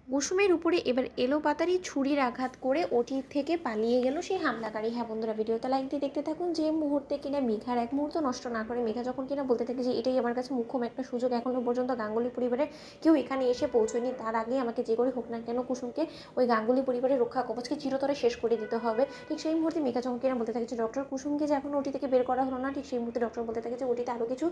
কুসুমের উপরে এবার এলোপাতাড়ি ছুরির আঘাত করে ওটি থেকে পালিয়ে গেল সেই হামলাকারী। হ্যাঁ বন্ধুরা, ভিডিওতে লাইক দিয়ে দেখতে থাকুন। যে মুহূর্তে কিনা মেঘার এক মুহূর্ত নষ্ট না করে মেঘা যখন কিনা বলতে থাকে যে এটাই আমার কাছে মুখ্যম একটা সুযোগ, এখনও পর্যন্ত গাঙ্গুলি পরিবারের কেউ এখানে এসে পৌঁছয়নি, তার আগে আমাকে যে করে হোক না কেন কুসুমকে ওই গাঙ্গুলি পরিবারের রক্ষা কবচকে চিরতরে শেষ করে দিতে হবে। ঠিক সেই মুহূর্তে মেঘা যখন কিনা বলতে থাকে যে ডক্টর কুসুমকে যে এখন ওটি থেকে বের করা হলো না, ঠিক সেই মুহূর্তে ডক্টর বলতে থাকে যে ওটিতে আরও কিছু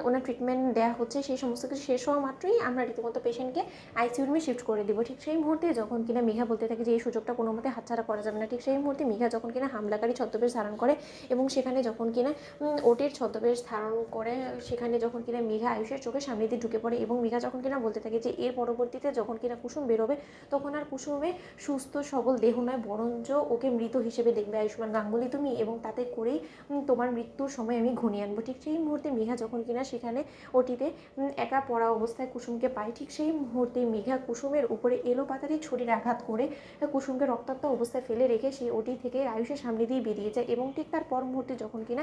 ওনার ট্রিটমেন্ট দেওয়া হচ্ছে, সেই সমস্ত কিছু শেষ হওয়া মাত্রই আমরা রীতিমতো পেশেন্টকে আইসিইউ রুমে শিফট করে দিব। ঠিক সেই মুহূর্তে যখন কিনা মেঘা বলতে থাকে যে এই সুযোগটা কোনো মতে হাতছাড়া করা যাবে না, ঠিক সেই মুহূর্তে মেঘা যখন কিনা হামলাকারী ছদ্মবেশ ধারণ করে এবং সেখানে যখন কিনা ওটির ছদ্মবেশ ধারণ করে সেখানে যখন কিনা মেঘা আয়ুষের চোখের সামনে দিয়ে ঢুকে পড়ে এবং মেঘা যখন কিনা বলতে থাকে যে এর পরবর্তীতে যখন কিনা কুসুম বেরোবে তখন আর কুসুমে সুস্থ সবল দেহ নয়, বরঞ্চ ওকে মৃত হিসেবে দেখবে আয়ুষ্মান গাঙ্গুলি তুমি, এবং তাতে করেই তোমার মৃত্যুর সময় আমি ঘনিয়ে আনবো। ঠিক সেই মুহূর্তে মেঘা যখন কিনা সেখানে ওটিতে একা পড়া অবস্থায় কুসুমকে পায়, ঠিক সেই মুহূর্তে মেঘা কুসুমের উপরে এলোপাতাড়ি ছুরির আঘাত করে কুসুমকে রক্তাক্ত অবস্থায় ফেলে রেখে সেই ওটি থেকে আয়ুষের সামনে দিয়ে বেরিয়ে যায়। এবং ঠিক তার পর মুহূর্তে যখন কিনা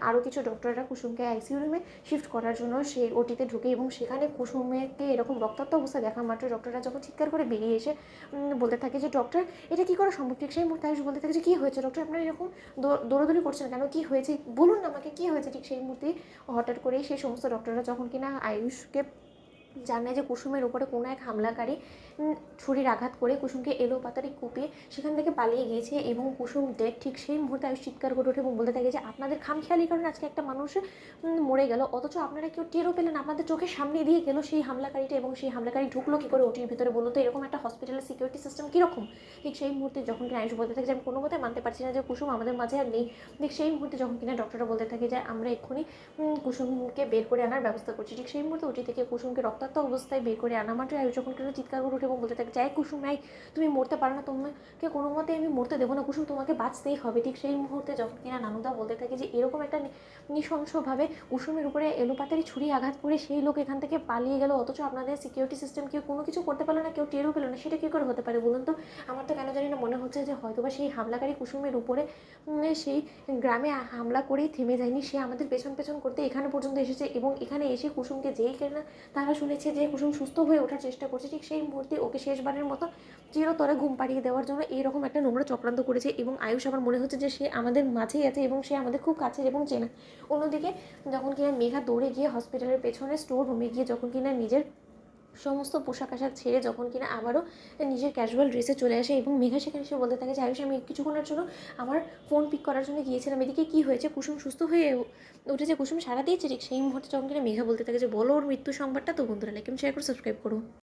আরও কিছু ডক্টররা কুসুমকে আইসিইউ রুমে শিফট করার জন্য সেই ওটিতে ঢুকে এবং সেখানে কুসুমকে এরকম রক্তাক্ত অবস্থায় দেখা মাত্র ডক্টররা যখন চিৎকার করে বেরিয়ে এসে বলতে থাকে যে ডক্টর এটা কী করে সম্ভব। ঠিক সেই মুহূর্তে আয়ুষ বলতে থাকে যে কী হয়েছে ডক্টর, আপনারা এরকম দৌড়াদৌড়ি করছেন কেন, কী হয়েছে বলুন না আমাকে কী হয়েছে। ঠিক সেই মুহূর্তে হঠাৎ করেই সেই সমস্ত ডক্টররা যখন কিনা আয়ুষকে জানে যে কুসুমের উপরে কোনো এক হামলাকারী ছুরির আঘাত করে কুসুমকে এলোপাতাড়ি কুপিয়ে সেখান থেকে পালিয়ে গিয়েছে এবং কুসুম ডেড, ঠিক সেই মুহূর্তে আয়ুষ চিৎকার করে ওঠে এবং বলতে থাকে যে আপনাদের খামখেয়ালির কারণে আজকে একটা মানুষ মরে গেল, অথচ আপনারা কেউ টেরও পেলেন, আপনাদের চোখের সামনে দিয়ে গেল সেই হামলাকারীটা এবং সেই হামলাকারী ঢুকলো কী করে ওটির ভিতরে বলুন তো, এরকম একটা হসপিটালের সিকিউরিটি সিস্টেম কীরকম। ঠিক সেই মুহূর্তে যখন কিনা আয়ুষ বলতে থাকে যে আমি কোনো মতে মানতে পারছি না যে কুসুম আমাদের মাঝে আর নেই। ঠিক সেই মুহূর্তে যখন কিনা ডক্টররা বলতে থাকে যে আমরা এক্ষুনি কুসুমকে বের করে আনার ব্যবস্থা করছি। ঠিক সেই মুহূর্তে ওটি থেকে কুসুমকে রক্তাক্ত অবস্থায় বের করে আনা মাত্র আয়ুষ যখন কিনা চিৎকার করে ওঠে এবং বলতে থাকে যাই কুসুম নাই, তুমি মরতে পারো না, তোমাকে কোনো মতে আমি মরতে দেবো না কুসুম, তোমাকে বাঁচতেই হবে। ঠিক সেই মুহূর্তে যখন কিনা নানুদা বলতে থাকে যে এরকম একটা নৃশংসভাবে কুসুমের উপরে এলোপাতাড়ি ছুরি আঘাত করে সেই লোক এখান থেকে পালিয়ে গেল, অথচ আপনাদের সিকিউরিটি সিস্টেম কেউ কোনো কিছু করতে পারলো না, কেউ টেরও পেলো না, সেটা কী করে হতে পারে বলুন তো। আমার তো কেন জানি না মনে হচ্ছে যে হয়তোবা সেই হামলাকারী কুসুমের উপরে সেই গ্রামে হামলা করেই থেমে যায়নি, সে আমাদের পেছন পেছন করতে এখানে পর্যন্ত এসেছে এবং এখানে এসে কুসুমকে যেই কেনা তারা শুনেছে যে কুসুম সুস্থ হয়ে ওঠার চেষ্টা করছে, ঠিক সেই মুহূর্তে ওকে শেষবারের মতো চিরতরে ঘুম পাড়িয়ে দেওয়ার জন্য এইরকম একটা নোংরা চক্রান্ত করেছে এবং আয়ুষ আমার মনে হচ্ছে যে সে আমাদের মাঝেই আছে এবং সে আমাদের খুব কাছের এবং চেনা। অন্যদিকে যখন কিনা মেঘা দৌড়ে গিয়ে হসপিটালের পেছনে স্টোর রুমে গিয়ে যখন কিনা নিজের সমস্ত পোশাক আশাক ছেড়ে যখন কিনা আবারও নিজের ক্যাজুয়াল ড্রেসে চলে আসে এবং মেঘা সেখানে এসে বলতে থাকে যে আয়ুষ আমি কিছুক্ষণের জন্য আমার ফোন পিক করার জন্য গিয়েছিলাম, এদিকে কী হয়েছে, কুসুম সুস্থ হয়ে উঠেছে, কুসুম সারা দিয়েছে। ঠিক সেই মুহূর্তে যখন কিনা মেঘা বলতে থাকে যে বলো ওর মৃত্যু সংবাদটা। তো বন্ধুরা লাইক শেয়ার করে সাবস্ক্রাইব করো।